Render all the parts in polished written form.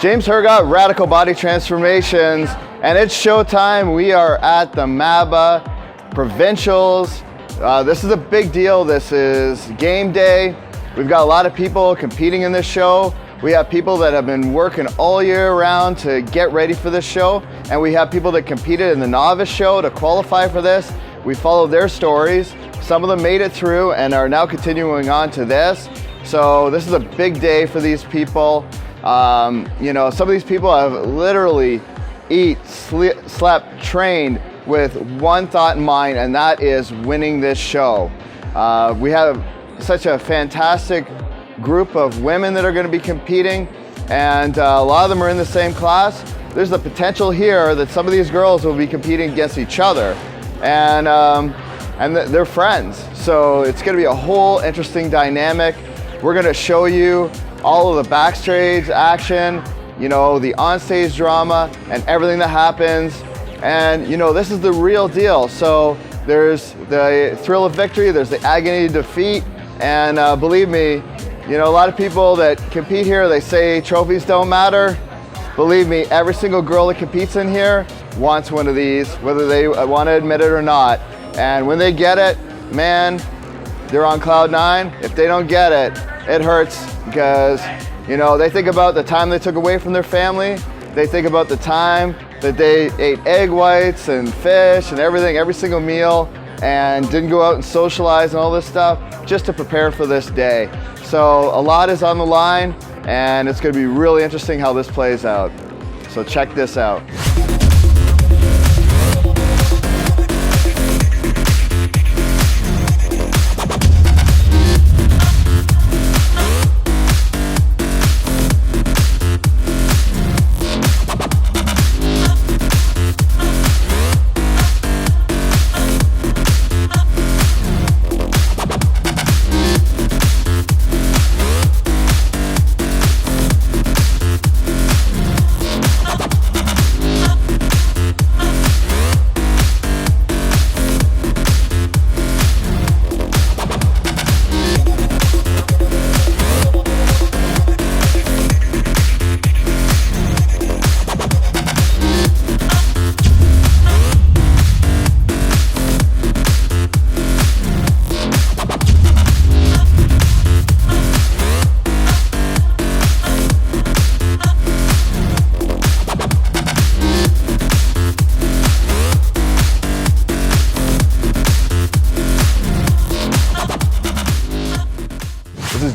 James Hergott, Radical Body Transformations, and it's showtime. We are at the MABBA Provincials. This is a big deal. This is game day. We've got a lot of people competing in this show. We have people that have been working all year round to get ready for this show, and we have people that competed in the novice show to qualify for this. We followed their stories. Some of them made it through and are now continuing on to this. So this is a big day for these people. You know, some of these people have literally slept, trained with one thought in mind, and that is winning this show. We have such a fantastic group of women that are going to be competing, and a lot of them are in the same class. There's the potential here that some of these girls will be competing against each other, and they're friends. So it's going to be a whole interesting dynamic. We're going to show you all of the backstage action, you know, the onstage drama and everything that happens. And you know, this is the real deal. So there's the thrill of victory, there's the agony of defeat, and believe me, you know, a lot of people that compete here, they say trophies don't matter. Believe me, every single girl that competes in here wants one of these, whether they want to admit it or not. And when they get it, man, they're on cloud nine. If they don't get it, it hurts, because, you know, they think about the time they took away from their family. They think about the time that they ate egg whites and fish and everything, every single meal, and didn't go out and socialize and all this stuff just to prepare for this day. So a lot is on the line, and it's going to be really interesting how this plays out. So check this out.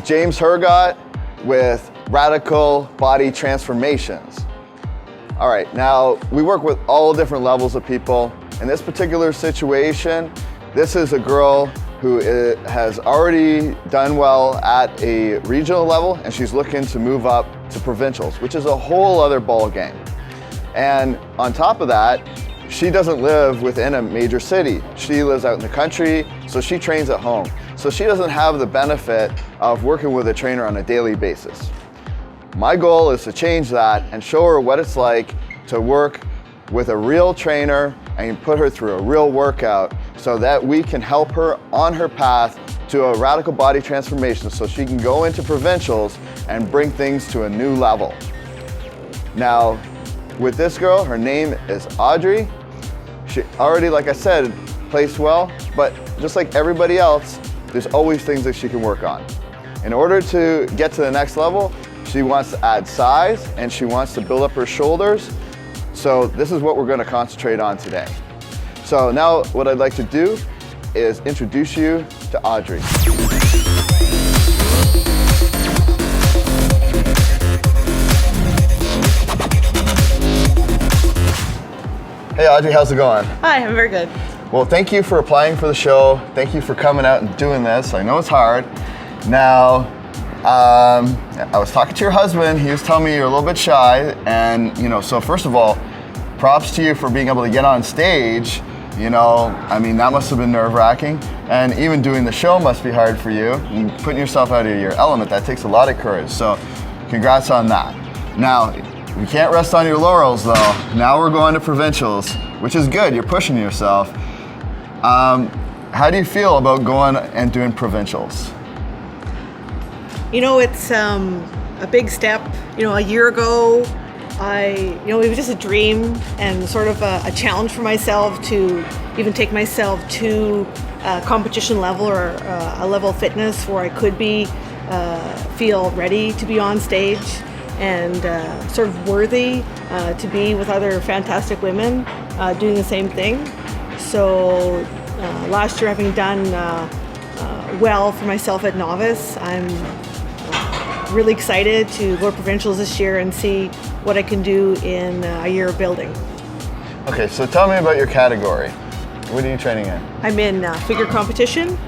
James Hergott with Radical Body Transformations. All right, now we work with all different levels of people. In this particular situation, this is a girl who has already done well at a regional level, and she's looking to move up to provincials, which is a whole other ball game. And on top of that, she doesn't live within a major city. She lives out in the country, so she trains at home. So she doesn't have the benefit of working with a trainer on a daily basis. My goal is to change that and show her what it's like to work with a real trainer and put her through a real workout so that we can help her on her path to a radical body transformation so she can go into provincials and bring things to a new level. Now, with this girl, her name is Audrey. She already, like I said, placed well, but just like everybody else, there's always things that she can work on. In order to get to the next level, she wants to add size and she wants to build up her shoulders. So this is what we're going to concentrate on today. So now what I'd like to do is introduce you to Audrey. Hey Audrey, how's it going? Hi, I'm very good. Well, thank you for applying for the show. Thank you for coming out and doing this. I know it's hard. Now, I was talking to your husband. He was telling me you're a little bit shy. And, you know, so first of all, props to you for being able to get on stage. You know, I mean, that must have been nerve-wracking. And even doing the show must be hard for you. And putting yourself out of your element, that takes a lot of courage. So congrats on that. Now, we can't rest on your laurels though. Now we're going to provincials, which is good. You're pushing yourself. How do you feel about going and doing provincials? You know, it's a big step. You know, a year ago, it was just a dream and sort of a challenge for myself to even take myself to a competition level or a level of fitness where I could feel ready to be on stage and sort of worthy to be with other fantastic women doing the same thing. So last year, having done well for myself at novice, I'm really excited to go to provincials this year and see what I can do in a year of building. Okay, so tell me about your category. What are you training in? I'm in figure competition,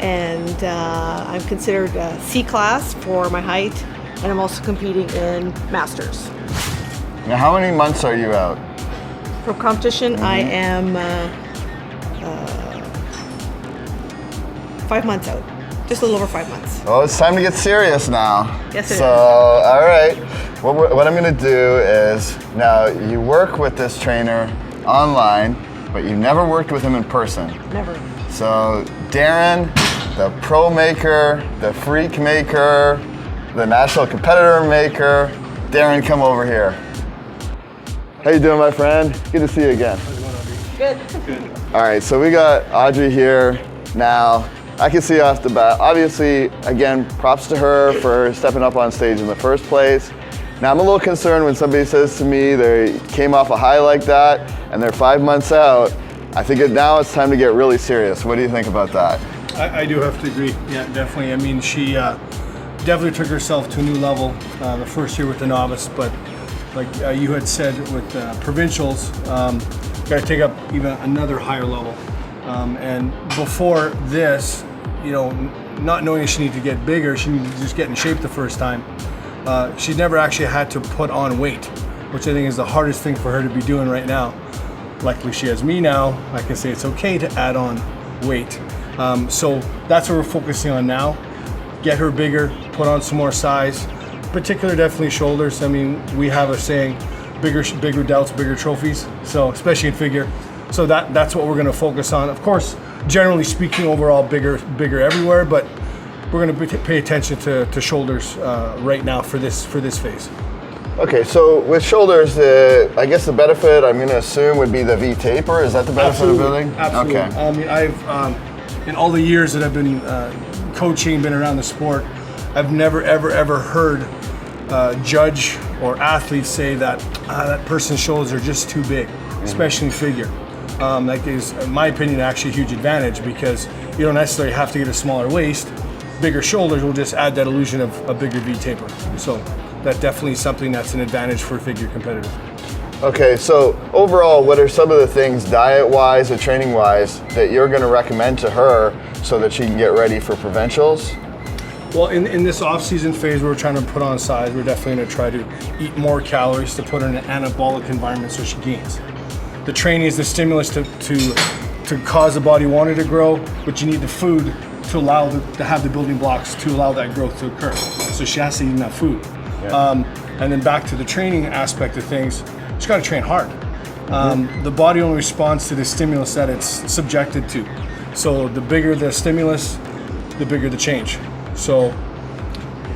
and I'm considered C class for my height, and I'm also competing in masters. Now, how many months are you out? From competition, I am 5 months out. Just a little over 5 months. Well, it's time to get serious now. Yes, it is. So, all right. What I'm going to do is, now you work with this trainer online, but you never worked with him in person. Never. So, Darren, the pro maker, the freak maker, the national competitor maker, Darren, come over here. How you doing, my friend? Good to see you again. How's it going, Audrey? Good. All right, so we got Audrey here now. I can see off the bat, obviously, again, props to her for stepping up on stage in the first place. Now, I'm a little concerned when somebody says to me they came off a high like that and they're 5 months out. I think now it's time to get really serious. What do you think about that? I do have to agree. Yeah, definitely. I mean, she definitely took herself to a new level the first year with the novice, but like you had said with provincials, got to take up even another higher level. And before this, not knowing she needed to get bigger, she needed to just get in shape the first time. She never actually had to put on weight, which I think is the hardest thing for her to be doing right now. Luckily, she has me now. I can say it's okay to add on weight. So that's what we're focusing on now. Get her bigger, put on some more size, particularly definitely shoulders. I mean, we have a saying, bigger doubts, bigger trophies. So especially in figure. So that's what we're going to focus on. Of course, generally speaking, overall bigger everywhere, but we're going to pay attention to shoulders right now for this phase. Okay, so with shoulders, I guess the benefit I'm going to assume would be the V taper. Is that the benefit of building? Absolutely. Okay. I mean, I've in all the years that I've been coaching, been around the sport, I've never ever heard judge or athletes say that that person's shoulders are just too big, especially in figure. That is, in my opinion, actually a huge advantage because you don't necessarily have to get a smaller waist. Bigger shoulders will just add that illusion of a bigger V taper. So that definitely is something that's an advantage for a figure competitor. Okay, so overall, what are some of the things diet-wise or training-wise that you're going to recommend to her so that she can get ready for provincials? Well, in this off-season phase, we're trying to put on size. We're definitely going to try to eat more calories to put her in an anabolic environment so she gains. The training is the stimulus to cause the body wanting to grow, but you need the food to allow to have the building blocks to allow that growth to occur. So she has to eat enough food. Yeah. And then back to the training aspect of things, she's got to train hard. The body only responds to the stimulus that it's subjected to. So the bigger the stimulus, the bigger the change. So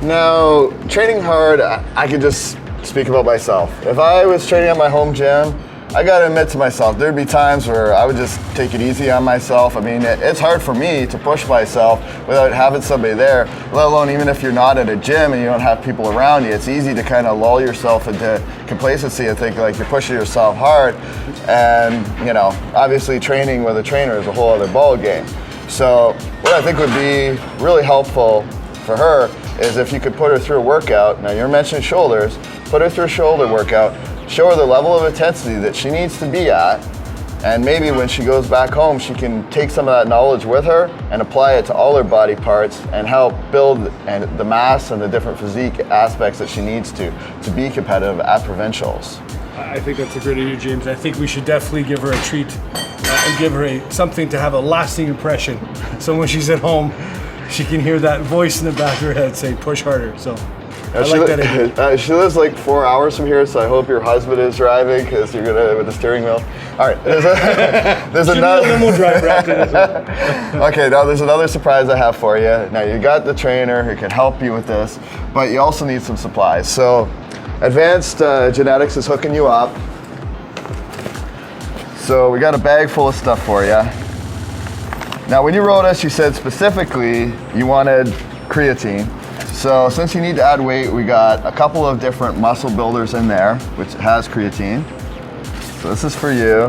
now, training hard, I could just speak about myself. If I was training at my home gym, I gotta admit to myself, there'd be times where I would just take it easy on myself. I mean, it's hard for me to push myself without having somebody there, let alone even if you're not at a gym and you don't have people around you, it's easy to kind of lull yourself into complacency and think like you're pushing yourself hard. And, obviously training with a trainer is a whole other ball game. So what I think would be really helpful for her is if you could put her through a workout. Now you're mentioning shoulders, put her through a shoulder workout, show her the level of intensity that she needs to be at, and maybe when she goes back home, she can take some of that knowledge with her and apply it to all her body parts and help build the mass and the different physique aspects that she needs to be competitive at provincials. I think that's a great idea, James. I think we should definitely give her a treat and give her something to have a lasting impression. So when she's at home, she can hear that voice in the back of her head say, push harder. So I like that idea. She lives like 4 hours from here, so I hope your husband is driving because you're gonna with the steering wheel. All right, there's another limo driver after this. Okay, now there's another surprise I have for you. Now you got the trainer who can help you with this, but you also need some supplies. So Advanced Genetics is hooking you up. So we got a bag full of stuff for you. Now when you wrote us, you said specifically you wanted creatine. So since you need to add weight, we got a couple of different muscle builders in there, which has creatine. So this is for you.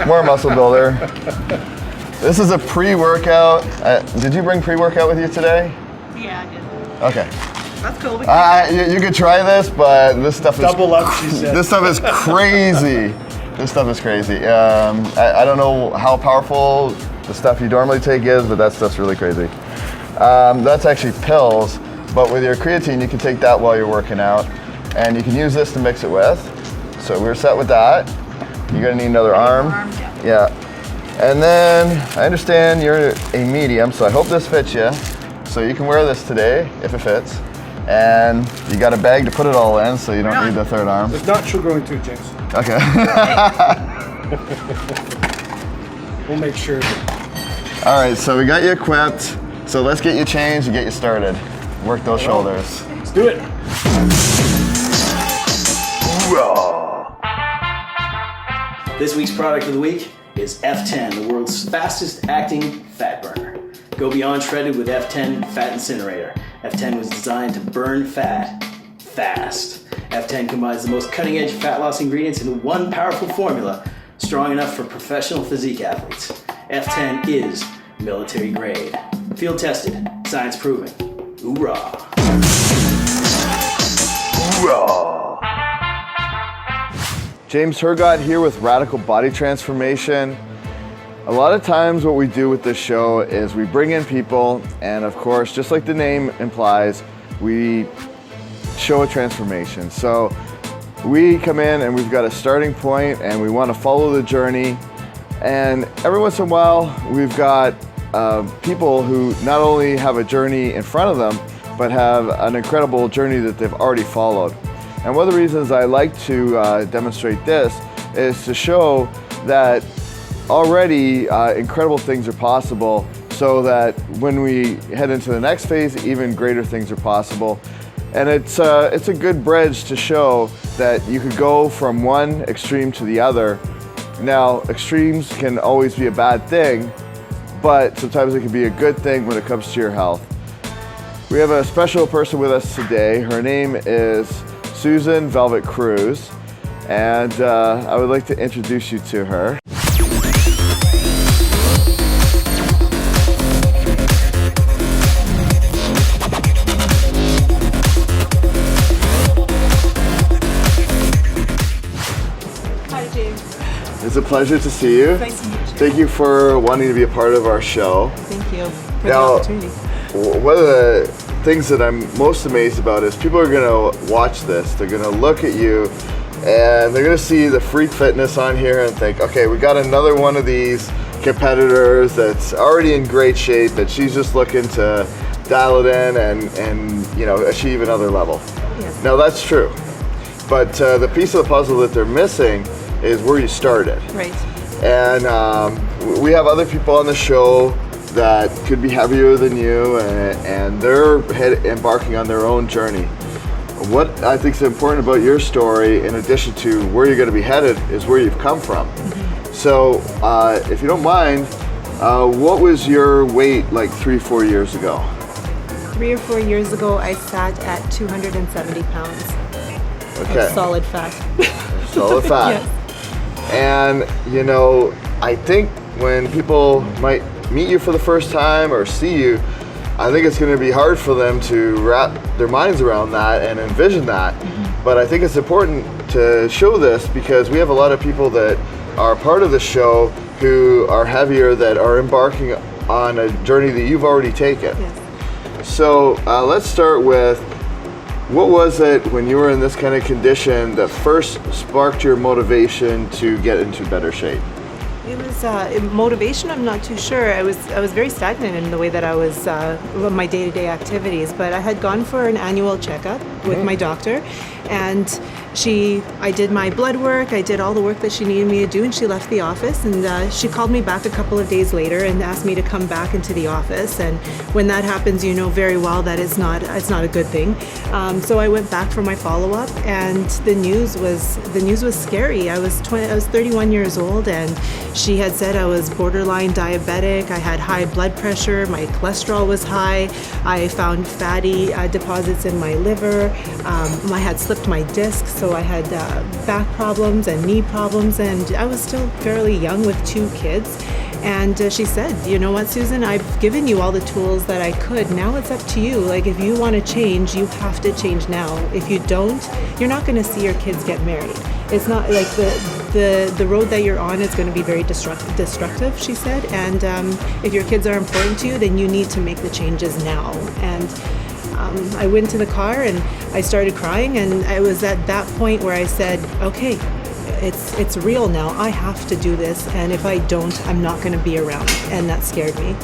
More muscle builder. This is a pre-workout. Did you bring pre-workout with you today? Yeah, I did. Okay. That's cool. You could try this, but this stuff is Double up, she said. This stuff is crazy. This stuff is crazy. I don't know how powerful the stuff you normally take is, but that stuff's really crazy. That's actually pills, but with your creatine, you can take that while you're working out, and you can use this to mix it with. So we're set with that. You're gonna need another arm. Yeah. And then I understand you're a medium, so I hope this fits you. So you can wear this today if it fits. And you got a bag to put it all in, so you don't need the third arm. It's not sugar too, James. Okay. We'll make sure. All right, so we got you equipped. So let's get you changed and get you started. Work those shoulders. Let's do it. This week's product of the week is F10, the world's fastest acting fat burner. Go beyond shredded with F10 Fat Incinerator. F10 was designed to burn fat fast. F10 combines the most cutting-edge fat loss ingredients in one powerful formula, strong enough for professional physique athletes. F10 is military grade. Field tested, science proven. Hoorah! Hoorah! James Hergott here with Radical Body Transformation. A lot of times what we do with this show is we bring in people, and of course, just like the name implies, we show a transformation. So we come in and we've got a starting point and we want to follow the journey. And every once in a while, we've got people who not only have a journey in front of them, but have an incredible journey that they've already followed. And one of the reasons I like to demonstrate this is to show that already incredible things are possible, so that when we head into the next phase, even greater things are possible. And it's a good bridge to show that you could go from one extreme to the other. Now, extremes can always be a bad thing, but sometimes it can be a good thing when it comes to your health. We have a special person with us today. Her name is Susan Velvet Cruz, and I would like to introduce you to her. Hi, James. It's a pleasure to see you. Nice to meet you. Thank you for wanting to be a part of our show. Thank you for Now, the opportunity. One of the things that I'm most amazed about is people are going to watch this. They're going to look at you and they're going to see the freak fitness on here and think, okay, we got another one of these competitors that's already in great shape, that she's just looking to dial it in and you know, achieve another level. Yes. Now that's true, but the piece of the puzzle that they're missing is where you started. Right. And we have other people on the show that could be heavier than you, and they're embarking on their own journey. What I think is important about your story, in addition to where you're going to be headed, is where you've come from. Mm-hmm. So, if you don't mind, what was your weight like 3-4 years ago? 3 or 4 years ago, I sat at 270 pounds. Okay. Of solid fat. Solid fat. Yes. And, you know, I think when people might meet you for the first time or see you, I think it's going to be hard for them to wrap their minds around that and envision that. Mm-hmm. But I think it's important to show this because we have a lot of people that are part of the show who are heavier, that are embarking on a journey that you've already taken. Yes. So let's start with, what was it when you were in this kind of condition that first sparked your motivation to get into better shape? It was motivation. I'm not too sure. I was very stagnant in the way that I was my day-to-day activities. But I had gone for an annual checkup with my doctor, and I did my blood work. I did all the work that she needed me to do, and she left the office. And she called me back a couple of days later and asked me to come back into the office. And when that happens, you know very well that it's not a good thing. So I went back for my follow-up, and the news was scary. I was 31 years old, and she had said I was borderline diabetic. I had high blood pressure. My cholesterol was high. I found fatty deposits in my liver. I had slipped my disc, so I had back problems and knee problems, and I was still fairly young with 2 kids. And she said, you know what, Susan, I've given you all the tools that I could. Now it's up to you. Like, if you want to change, you have to change now. If you don't, you're not going to see your kids get married. It's not like the road that you're on is going to be very destructive, she said. And if your kids are important to you, then you need to make the changes now. And I went to the car and I started crying. And I was at that point where I said, okay, it's real now. I have to do this. And if I don't, I'm not going to be around. And that scared me.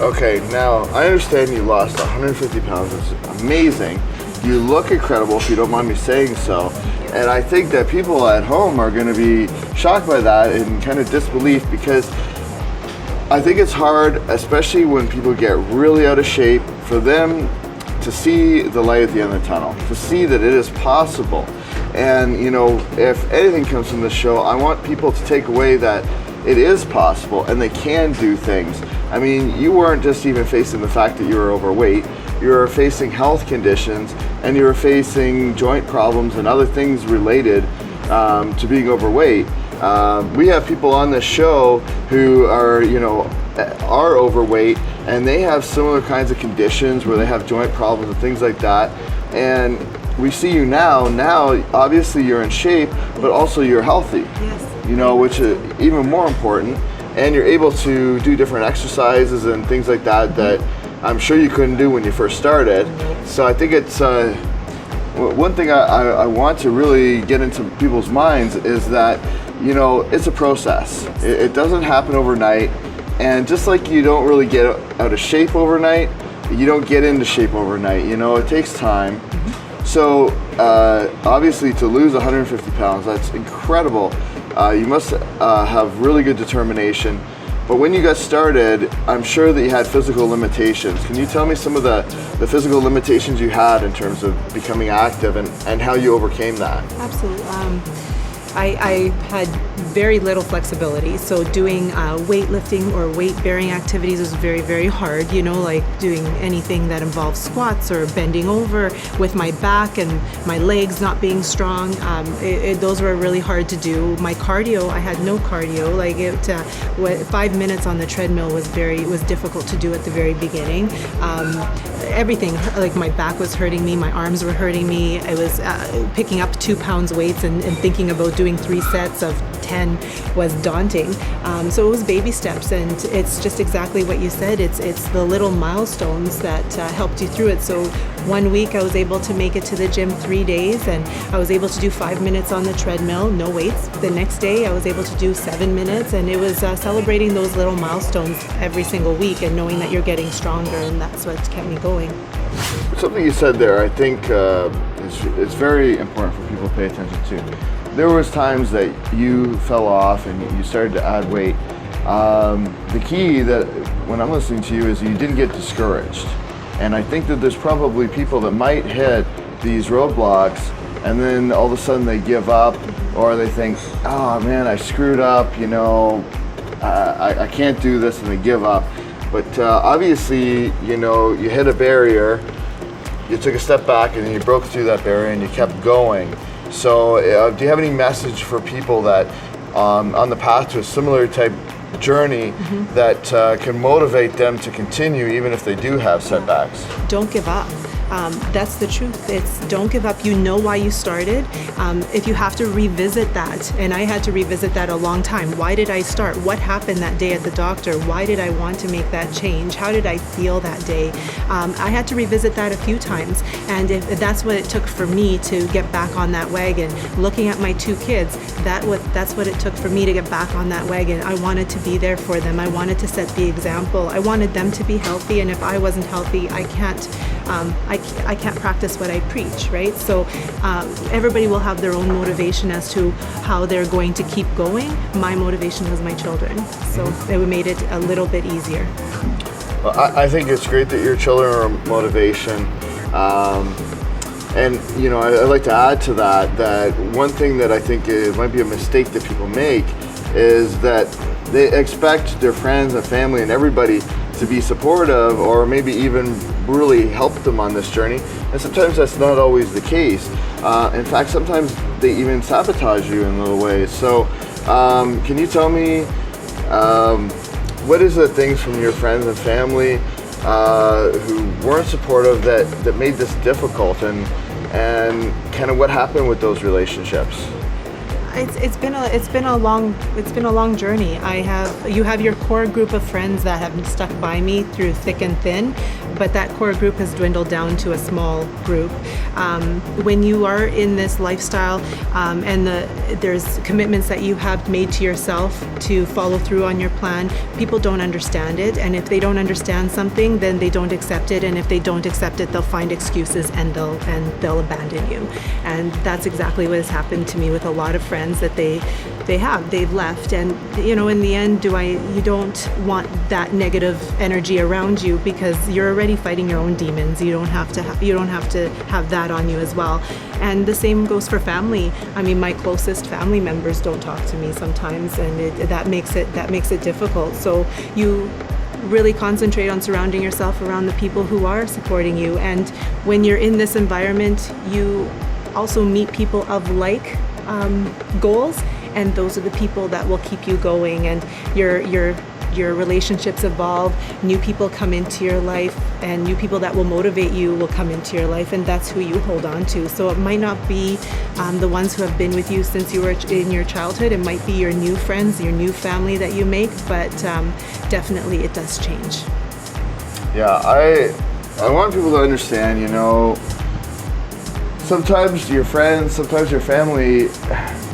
Okay, now I understand you lost 150 pounds. It's amazing. You look incredible, if you don't mind me saying so. And I think that people at home are going to be shocked by that and kind of disbelief, because I think it's hard, especially when people get really out of shape, for them to see the light at the end of the tunnel, to see that it is possible. And, you know, if anything comes from this show, I want people to take away that it is possible and they can do things. I mean, you weren't just even facing the fact that you were overweight. You were facing health conditions, and you were facing joint problems and other things related to being overweight. We have people on this show who are, you know, are overweight, and they have similar kinds of conditions where they have joint problems and things like that. And we see you now. Now, obviously, you're in shape, but also you're healthy. Yes. You know, which is even more important. And you're able to do different exercises and things like that that I'm sure you couldn't do when you first started. So I think it's one thing I want to really get into people's minds is that, you know, it's a process. It doesn't happen overnight. And just like you don't really get out of shape overnight, you don't get into shape overnight. You know, it takes time. So obviously to lose 150 pounds, that's incredible. You must have really good determination. But when you got started, I'm sure that you had physical limitations. Can you tell me some of the physical limitations you had in terms of becoming active and how you overcame that? Absolutely. I had very little flexibility, so doing weightlifting or weight-bearing activities was very, very hard, you know, like doing anything that involves squats or bending over with my back and my legs not being strong. Those were really hard to do. My cardio, I had no cardio. Like 5 minutes on the treadmill was difficult to do at the very beginning. Everything, like my back was hurting me, my arms were hurting me. I was picking up 2 pounds weights and thinking about doing 3 sets of 10 was daunting. So it was baby steps, and it's just exactly what you said. It's the little milestones that helped you through it. So 1 week I was able to make it to the gym 3 days, and I was able to do 5 minutes on the treadmill, no weights. The next day I was able to do 7 minutes, and it was celebrating those little milestones every single week and knowing that you're getting stronger, and that's what kept me going. Something you said there, I think is very important for people to pay attention to. There was times that you fell off and you started to add weight. The key that when I'm listening to you is you didn't get discouraged. And I think that there's probably people that might hit these roadblocks and then all of a sudden they give up, or they think, oh man, I screwed up, you know, I can't do this, and they give up. But obviously, you know, you hit a barrier, you took a step back, and then you broke through that barrier and you kept going. So do you have any message for people that on the path to a similar type journey that can motivate them to continue even if they do have setbacks? Don't give up. that's the truth. It's don't give up. You know why you started. If you have to revisit that, and I had to revisit that a long time. Why did I start? What happened that day at the doctor? Why did I want to make that change? How did I feel that day? I had to revisit that a few times, and if that's what it took for me to get back on that wagon. Looking at my 2 kids, that's what it took for me to get back on that wagon. I wanted to be there for them. I wanted to set the example. I wanted them to be healthy, and if I wasn't healthy, I can't practice what I preach, right? So everybody will have their own motivation as to how they're going to keep going. My motivation was my children, so it made it a little bit easier. Well, I think it's great that your children are motivation. And you know, I'd like to add to that one thing that I think it might be a mistake that people make is that they expect their friends and family and everybody to be supportive or maybe even really help them on this journey. And sometimes that's not always the case. In fact, sometimes they even sabotage you in little ways. So can you tell me what is the things from your friends and family who weren't supportive that made this difficult, and kind of what happened with those relationships? It's been a long journey. You have your core group of friends that have stuck by me through thick and thin, but that core group has dwindled down to a small group. When you are in this lifestyle and there's commitments that you have made to yourself to follow through on your plan, people don't understand it, and if they don't understand something, then they don't accept it, and if they don't accept it, they'll find excuses and they'll abandon you. And that's exactly what has happened to me with a lot of friends that they've left. And you know, in the end, you don't want that negative energy around you because you're already fighting your own demons. You don't have to have that on you as well. And the same goes for family. I mean, my closest family members don't talk to me sometimes, and that makes it difficult. So you really concentrate on surrounding yourself around the people who are supporting you. And when you're in this environment, you also meet people of like goals, and those are the people that will keep you going, and your relationships evolve. New people come into your life, and new people that will motivate you will come into your life, and that's who you hold on to. So it might not be the ones who have been with you since you were in your childhood. It might be your new friends, your new family that you make, but definitely it does change. Yeah, I want people to understand, you know, sometimes your friends, sometimes your family,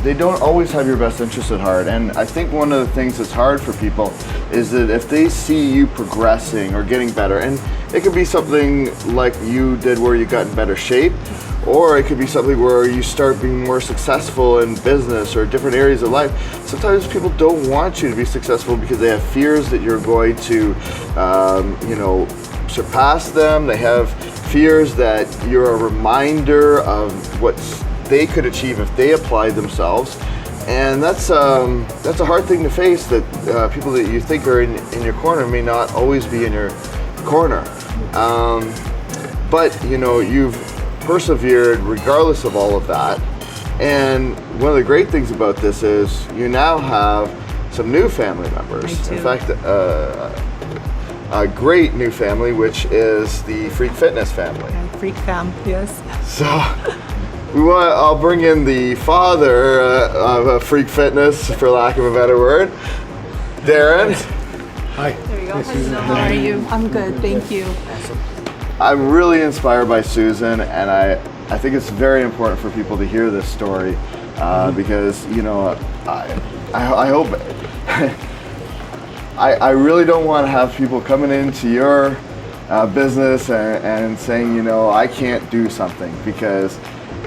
they don't always have your best interest at heart. And I think one of the things that's hard for people is that if they see you progressing or getting better, and it could be something like you did where you got in better shape, or it could be something where you start being more successful in business or different areas of life. Sometimes people don't want you to be successful because they have fears that you're going to, surpass them. They have fears that you're a reminder of what they could achieve if they applied themselves, and that's a hard thing to face. That people that you think are in your corner may not always be in your corner, but you know, you've persevered regardless of all of that. And one of the great things about this is you now have some new family members. In fact, a great new family, which is the Freak Fitness family. Freak fam, yes. So I'll bring in the father of Freak Fitness, for lack of a better word, Darren. Hi. There you go. How are you? I'm good, thank you. I'm really inspired by Susan, and I think it's very important for people to hear this story because, you know, I hope I really don't want to have people coming into your business and saying, you know, I can't do something, because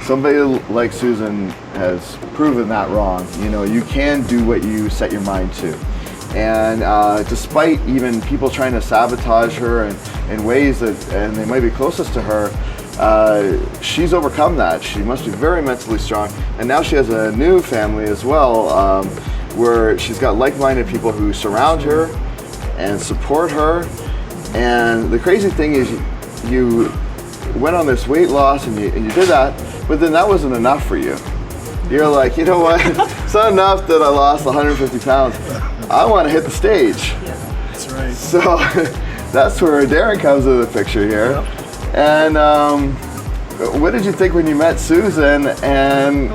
somebody like Susan has proven that wrong. You know, you can do what you set your mind to. And despite even people trying to sabotage her in ways that, and they might be closest to her, she's overcome that. She must be very mentally strong. And now she has a new family as well, where she's got like-minded people who surround her and support her. And the crazy thing is you went on this weight loss and you did that, but then that wasn't enough for you. You're like, you know what, it's not enough that I lost 150 pounds. I want to hit the stage. That's right. So that's where Darren comes into the picture here. And what did you think when you met Susan? And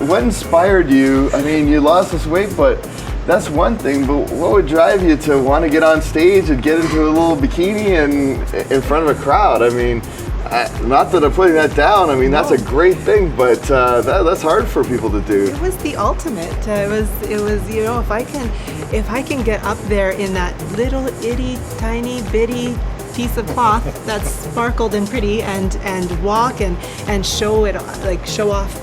what inspired you? I mean, you lost this weight, but that's one thing. But what would drive you to want to get on stage and get into a little bikini and in front of a crowd? I mean, not that I'm putting that down. I mean, that's a great thing, but that's hard for people to do. It was the ultimate. It was you know, if I can get up there in that little itty tiny bitty piece of cloth that's sparkled and pretty and walk and show it, like show off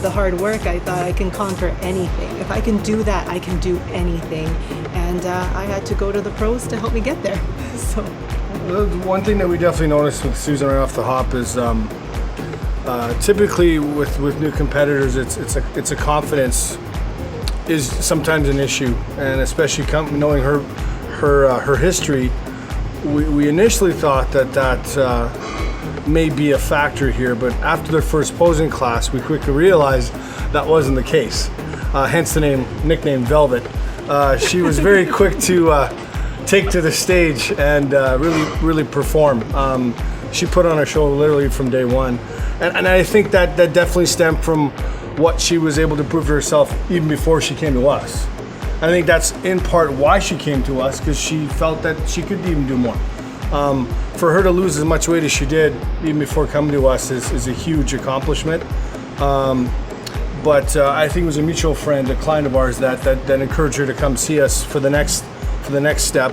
the hard work, I thought I can conquer anything. If I can do that, I can do anything. And I had to go to the pros to help me get there. So the one thing that we definitely noticed with Susan right off the hop is typically with new competitors, it's a confidence is sometimes an issue, and especially knowing her history. We initially thought that may be a factor here, but after their first posing class, we quickly realized that wasn't the case. Hence the nickname Velvet. She was very quick to take to the stage and really perform. She put on a show literally from day one, and I think that definitely stemmed from what she was able to prove to herself even before she came to us. I think that's in part why she came to us, because she felt that she could even do more. For her to lose as much weight as she did even before coming to us is a huge accomplishment. But I think it was a mutual friend, a client of ours, that encouraged her to come see us for the next step.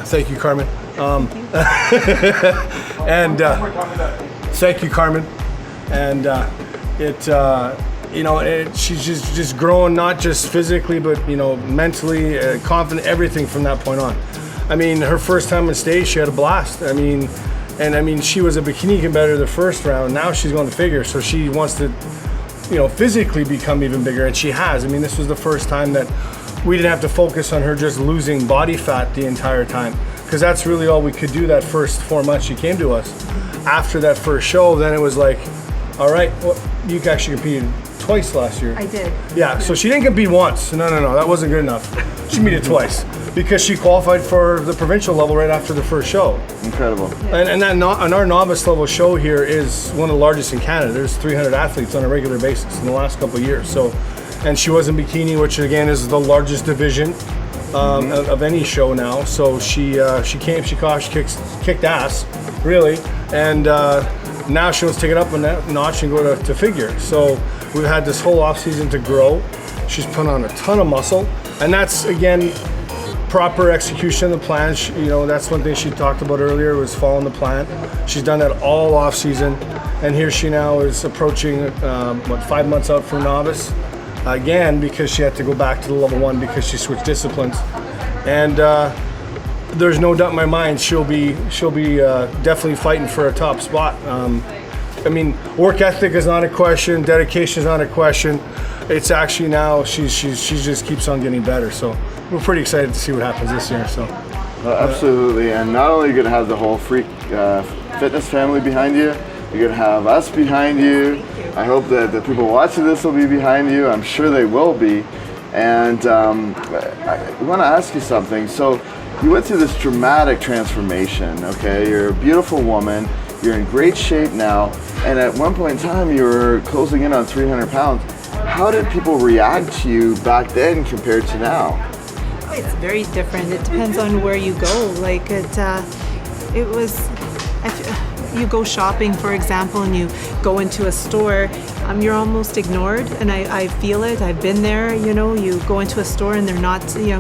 Thank you, Carmen. And thank you, Carmen. And she's just growing, not just physically, but mentally, confident, everything from that point on. I mean, her first time on stage, she had a blast. I mean, she was a bikini competitor the first round. Now she's going to figure, so she wants to, physically become even bigger, and she has. I mean, this was the first time that we didn't have to focus on her just losing body fat the entire time, because that's really all we could do that first 4 months she came to us. After that first show, then it was like, all right, well, you actually competed twice last year. I did. Yeah, so she didn't compete once. No, that wasn't good enough. She competed twice because she qualified for the provincial level right after the first show. Incredible. And our novice level show here is one of the largest in Canada. There's 300 athletes on a regular basis in the last couple of years. So, and she was in bikini, which again is the largest division of any show now. So she came, she kicked ass, really, and now she wants to take it up a notch and go to figure. So we've had this whole off season to grow. She's put on a ton of muscle, and that's again proper execution of the plan. That's one thing she talked about earlier, was following the plan. She's done that all off season, and here she now is approaching 5 months out from novice again, because she had to go back to the level 1 because she switched disciplines. And there's no doubt in my mind she'll be definitely fighting for a top spot. I mean, work ethic is not a question, dedication is not a question. It's actually now she just keeps on getting better. So we're pretty excited to see what happens this year. So absolutely, and not only are you going to have the whole Freak Fitness family behind you, you're going to have us behind you. I hope that the people watching this will be behind you. I'm sure they will be. And I want to ask you something. So you went through this dramatic transformation, okay? You're a beautiful woman, you're in great shape now, and at one point in time you were closing in on 300 pounds. How did people react to you back then compared to now? It's very different. It depends on where you go. Like you go shopping, for example, and you go into a store, you're almost ignored, and I feel it. I've been there. You go into a store and they're not, you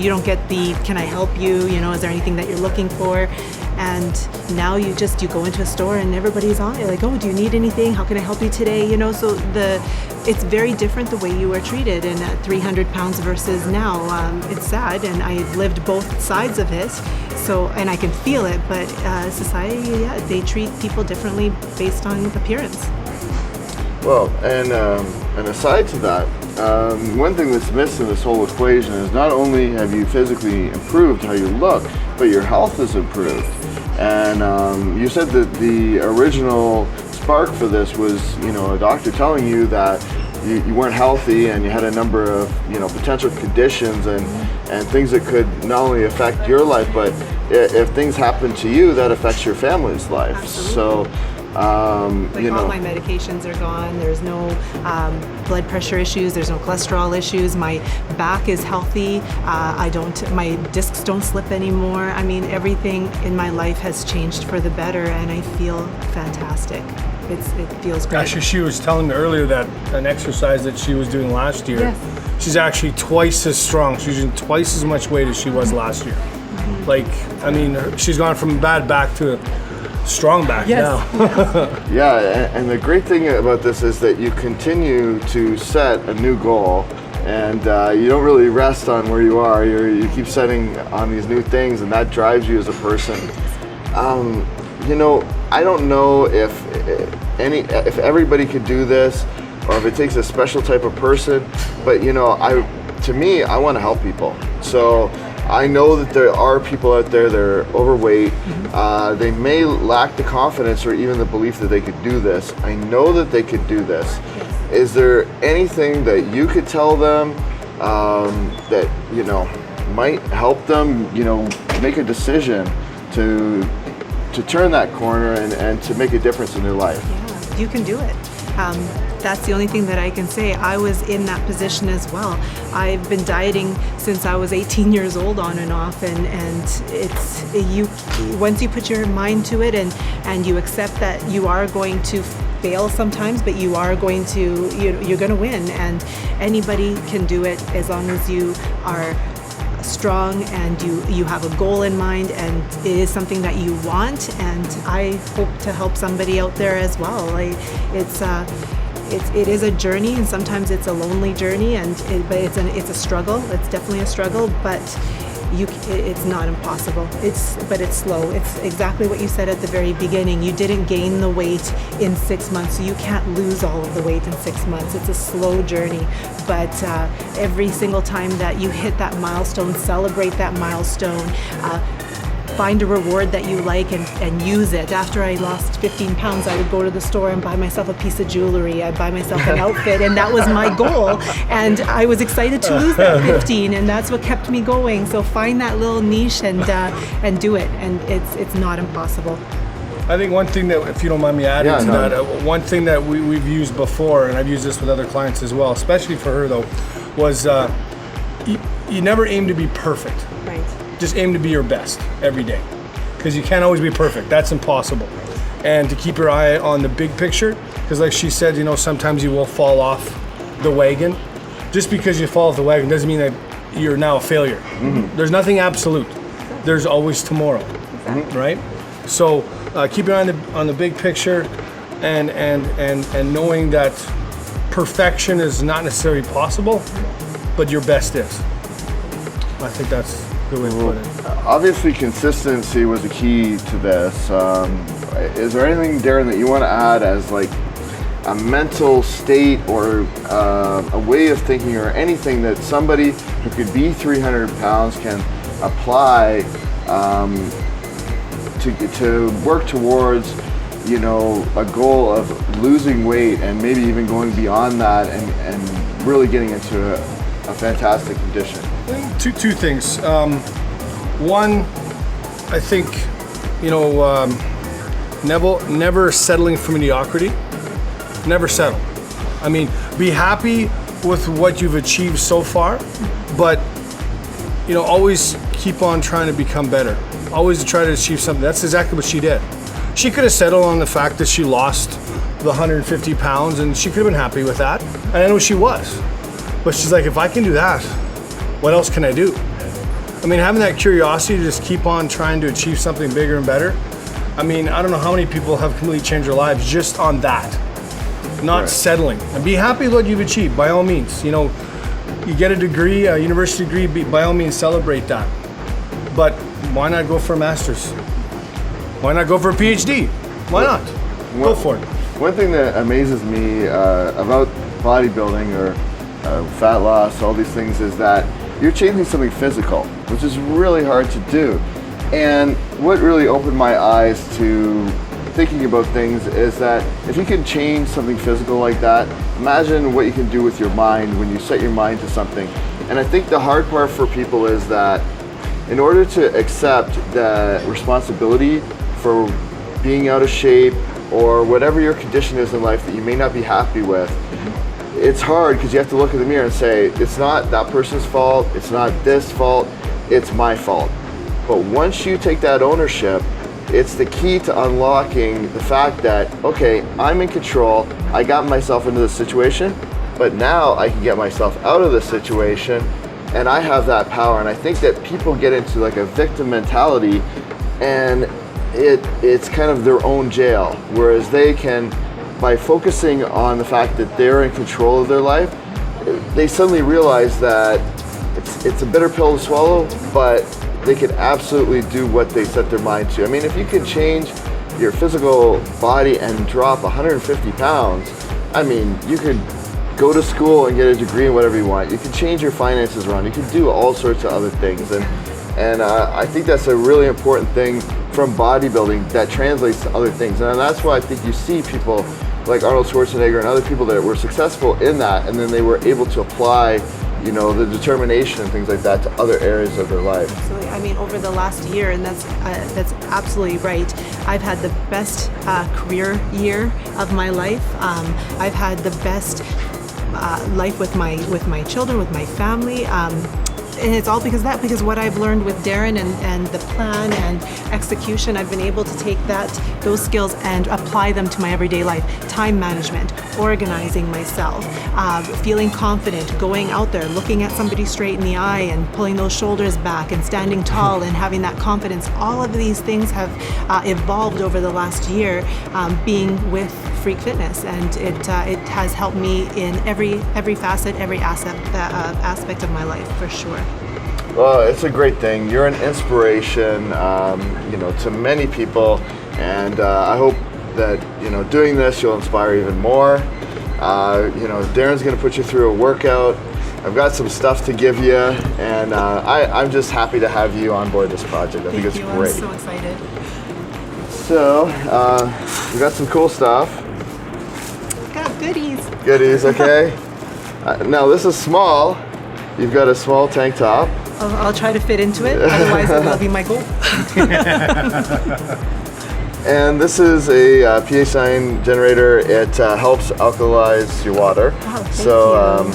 don't get the "can I help you?" Is there anything that you're looking for? And now you go into a store and everybody's on it, like, "Oh, do you need anything? How can I help you today?" So it's very different the way you were treated, and at 300 pounds versus now. It's sad, and I've lived both sides of it. So, and I can feel it, but society, they treat people differently based on appearance. Well, and aside to that, one thing that's missed in this whole equation is not only have you physically improved how you look, but your health has improved. And you said that the original spark for this was, a doctor telling you that you weren't healthy and you had a number of, potential conditions and things that could not only affect your life, but if things happen to you, that affects your family's life. Absolutely. So, Like all my medications are gone. There's no blood pressure issues. There's no cholesterol issues. My back is healthy. My discs don't slip anymore. I mean, everything in my life has changed for the better, and I feel fantastic. It feels great. Actually, she was telling me earlier that an exercise that she was doing last year, Yes. she's actually twice as strong. She's using twice as much weight as she was last year. Like, I mean, she's gone from a bad back to a strong back now. Yeah, and the great thing about this is that you continue to set a new goal, and you don't really rest on where you are. You keep setting on these new things, and that drives you as a person. You know, I don't know if everybody could do this, or if it takes a special type of person, but you know, to me, I want to help people. So I know that there are people out there that are overweight. They may lack the confidence or even the belief that they could do this. I know that they could do this. Is there anything that you could tell them that, you know, might help them, you know, make a decision to turn that corner and to make a difference in their life? Yeah, you can do it. That's the only thing that I can say. I was in that position as well. I've been dieting since I was 18 years old, on and off, and once you put your mind to it and you accept that you are going to fail sometimes, but you are going to, you're going to win, and anybody can do it as long as you are strong and you have a goal in mind and it is something that you want. And I hope to help somebody out there as well. It is a journey, and sometimes it's a lonely journey, but it's a struggle. It's definitely a struggle, but it's not impossible. But it's slow. It's exactly what you said at the very beginning. You didn't gain the weight in 6 months, so you can't lose all of the weight in 6 months. It's a slow journey, but every single time that you hit that milestone, celebrate that milestone. Find a reward that you like and use it. After I lost 15 pounds, I would go to the store and buy myself a piece of jewelry. I'd buy myself an outfit, and that was my goal. And I was excited to lose that 15, and that's what kept me going. So find that little niche and do it, and it's not impossible. I think one thing that, if you don't mind me adding that, one thing that we've used before, and I've used this with other clients as well, especially for her though, was you never aim to be perfect. Right. Just aim to be your best every day, because you can't always be perfect. That's impossible. And to keep your eye on the big picture, because like she said, you know, sometimes you will fall off the wagon. Just because you fall off the wagon doesn't mean that you're now a failure. There's nothing absolute. There's always tomorrow, right? So keep your eye on the big picture, and knowing that perfection is not necessarily possible, but your best is. I think that's the way to put it. Obviously, consistency was a key to this. Is there anything, Darren, that you want to add as like a mental state or a way of thinking, or anything that somebody who could be 300 pounds can apply to work towards, you know, a goal of losing weight and maybe even going beyond that and really getting into a fantastic condition? Two things. One, I think, you know, never settling for mediocrity. Never settle. I mean, be happy with what you've achieved so far, but, you know, always keep on trying to become better. Always try to achieve something. That's exactly what she did. She could have settled on the fact that she lost the 150 pounds, and she could have been happy with that. And I know she was. But she's like, if I can do that, what else can I do? I mean, having that curiosity to just keep on trying to achieve something bigger and better. I mean, I don't know how many people have completely changed their lives just on that. Not settling. And be happy with what you've achieved, by all means. You know, you get a degree, a university degree, by all means celebrate that. But why not go for a master's? Why not go for a PhD? Why not? Go for it. One thing that amazes me about bodybuilding or fat loss, all these things, is that you're changing something physical, which is really hard to do. And what really opened my eyes to thinking about things is that if you can change something physical like that, imagine what you can do with your mind when you set your mind to something. And I think the hard part for people is that in order to accept the responsibility for being out of shape or whatever your condition is in life that you may not be happy with, it's hard because you have to look in the mirror and say, it's not that person's fault, it's not this fault, it's my fault. But once you take that ownership, it's the key to unlocking the fact that, okay, I'm in control, I got myself into this situation, but now I can get myself out of this situation and I have that power. And I think that people get into like a victim mentality and it's kind of their own jail, whereas they can, by focusing on the fact that they're in control of their life, they suddenly realize that it's a bitter pill to swallow, but they can absolutely do what they set their mind to. I mean, if you can change your physical body and drop 150 pounds, I mean, you could go to school and get a degree in whatever you want. You can change your finances around. You can do all sorts of other things. And I think that's a really important thing from bodybuilding that translates to other things. And that's why I think you see people like Arnold Schwarzenegger and other people that were successful in that, and then they were able to apply, you know, the determination and things like that to other areas of their life. Absolutely. I mean, over the last year, and that's absolutely right. I've had the best career year of my life. I've had the best life with my children, with my family. And it's all because of that, because what I've learned with Darren and the plan and execution, I've been able to take those skills and apply them to my everyday life. Time management, organizing myself, feeling confident, going out there, looking at somebody straight in the eye and pulling those shoulders back and standing tall and having that confidence. All of these things have evolved over the last year being with Freak Fitness, and it has helped me in every facet, every aspect of my life, for sure. Well, it's a great thing. You're an inspiration, you know, to many people, and I hope that, you know, doing this you'll inspire even more. You know, Darren's going to put you through a workout. I've got some stuff to give you, and I'm just happy to have you on board this project. I think it's great. I'm so excited. So we got some cool stuff. Got goodies. Goodies, okay. Now this is small. You've got a small tank top. I'll try to fit into it, otherwise it will be my goal. And this is a pH sign generator. It helps alkalize your water. Wow, So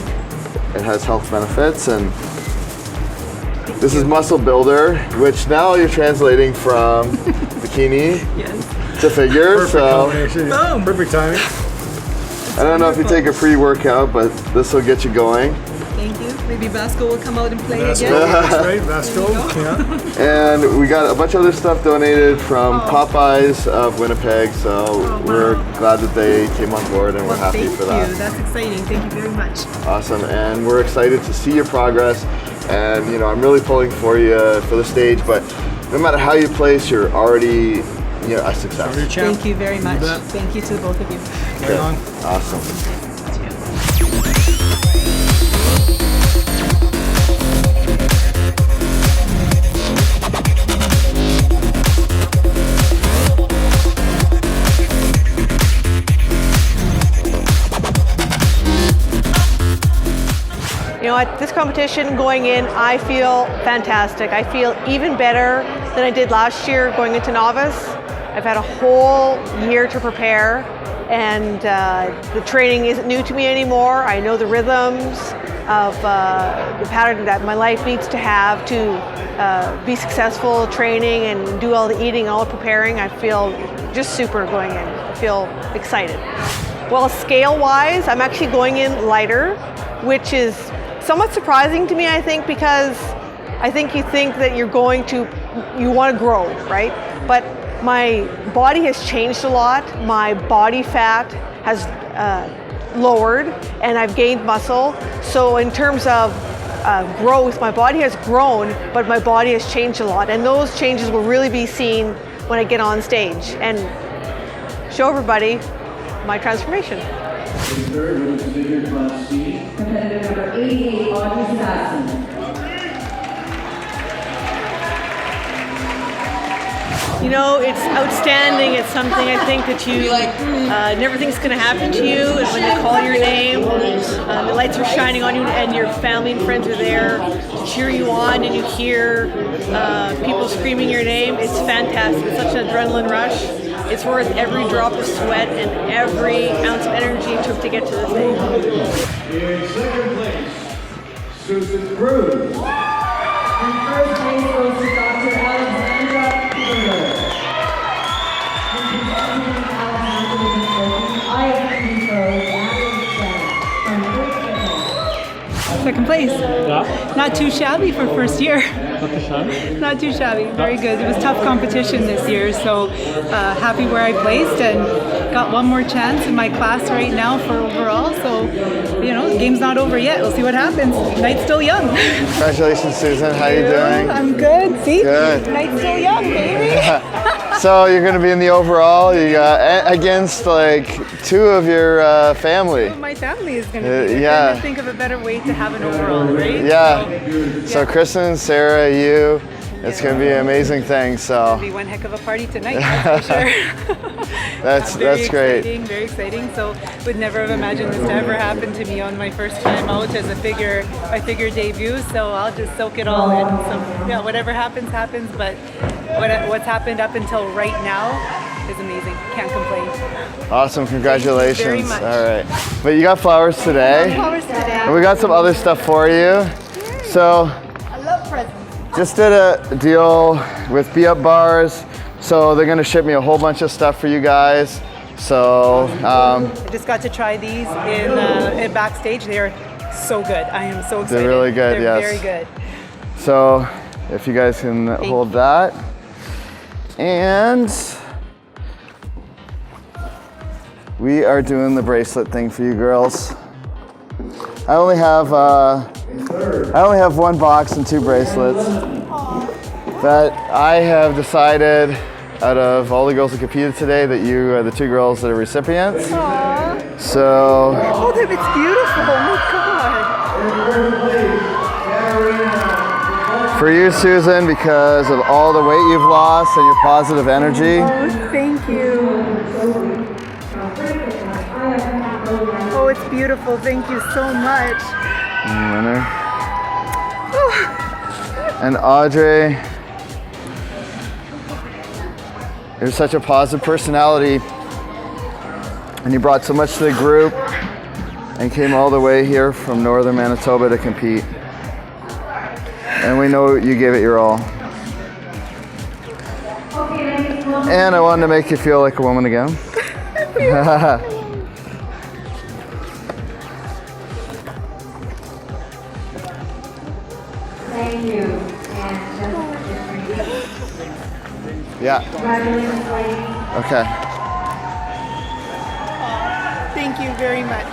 it has health benefits. And this is Muscle Builder, which now you're translating from bikini to figure. Perfect combination. Boom. Perfect timing. I don't know if you take a pre-workout, but this will get you going. Thank you. Maybe Vasco will come out and play That's again. right, Vasco. Yeah. And we got a bunch of other stuff donated from Popeyes of Winnipeg, so we're glad that they came on board, and we're happy for that. Thank you. That's exciting. Thank you very much. Awesome, and we're excited to see your progress. And you know, I'm really pulling for you for the stage, but no matter how you place, you're already, you know, a success. Your champ. Thank you very much. bet. Thank you to both of you. Right on. Awesome. You know, at this competition going in, I feel fantastic. I feel even better than I did last year going into novice. I've had a whole year to prepare, and the training isn't new to me anymore. I know the rhythms of the pattern that my life needs to have to be successful training and do all the eating, all the preparing. I feel just super going in. I feel excited. Well, scale-wise, I'm actually going in lighter, which is somewhat surprising to me, I think, because I think you think that you want to grow, right? But my body has changed a lot. My body fat has lowered, and I've gained muscle. So in terms of growth, my body has grown, but my body has changed a lot. And those changes will really be seen when I get on stage and show everybody my transformation. Third, women's figure class C. Competitor number 88, Audrey Sabiston. You know, it's outstanding. It's something I think that you never think is going to happen to you. And when they call your name, the lights are shining on you, and your family and friends are there to cheer you on, and you hear people screaming your name. It's fantastic. It's such an adrenaline rush. It's worth every drop of sweat and every ounce of energy it took to get to this day. In second place, Susan Cruz. In third place goes to Dr. Alexandra Munro. IFBB Second place. Yeah, Not too shabby for first year. not too shabby. Not too shabby. Very good. It was tough competition this year, so happy where I placed and got one more chance in my class right now for overall. So, you know, the game's not over yet. We'll see what happens. Night's still young. Congratulations, Susan. How you doing? I'm good. See? Good. Night's still young, baby. So you're going to be in the overall. You got against like two of your family. My family is going to be. Yeah. Couldn't think of a better way to have an overall, right? Yeah. So Kristyn, Sarah, you. It's going to be an amazing thing. So It'll be one heck of a party tonight, that's for sure. that's Very great. exciting, very exciting. So would never have imagined this to ever happen to me on my first time out as my figure debut. So I'll just soak it all in. So yeah, whatever happens, happens. But what's happened up until right now is amazing. Can't complain. Awesome. Congratulations. Thank you very much. All right. But you got flowers today. Flowers today. And we got some other stuff for you. So I love presents. just did a deal with Be Up Bars. So they're going to ship me a whole bunch of stuff for you guys. So I just got to try these in backstage. They are so good. I am so excited. They're really good, They're yes. very good. So if you guys can hold that. And we are doing the bracelet thing for you girls. I only have one box and 2 bracelets that I have decided out of all the girls that competed today that you are the 2 girls that are recipients. Aww. So Oh, it's beautiful. Oh my God. for you, Susan, because of all the weight you've lost and your positive energy. Oh, thank you. Oh, it's beautiful. Thank you so much. Winner. And Audrey, you're such a positive personality, and you brought so much to the group and came all the way here from northern Manitoba to compete. And we know you gave it your all. And I wanted to make you feel like a woman again. Thank you. Yeah. Okay. Thank you very much.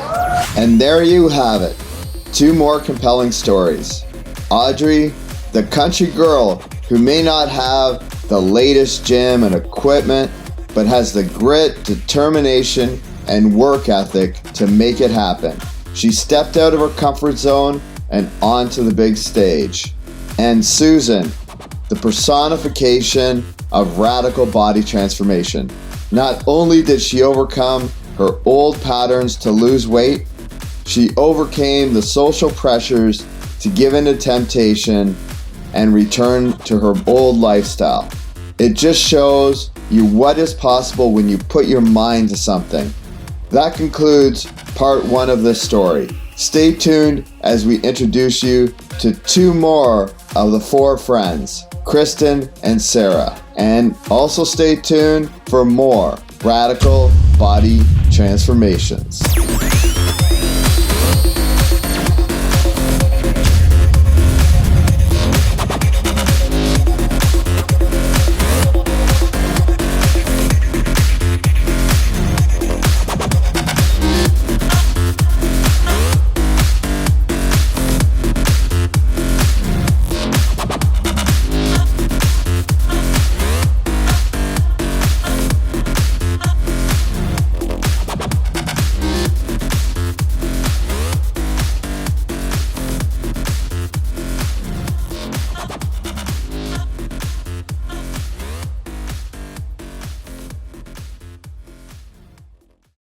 And there you have it. 2 more compelling stories. Audrey, the country girl who may not have the latest gym and equipment, but has the grit, determination, and work ethic to make it happen. She stepped out of her comfort zone and onto the big stage. And Susan, the personification of radical body transformation. Not only did she overcome her old patterns to lose weight, she overcame the social pressures to give in to temptation and return to her old lifestyle. It just shows you what is possible when you put your mind to something. That concludes part 1 of this story. Stay tuned as we introduce you to 2 more of the 4 friends, Kristyn and Sarah. And also stay tuned for more radical body transformations.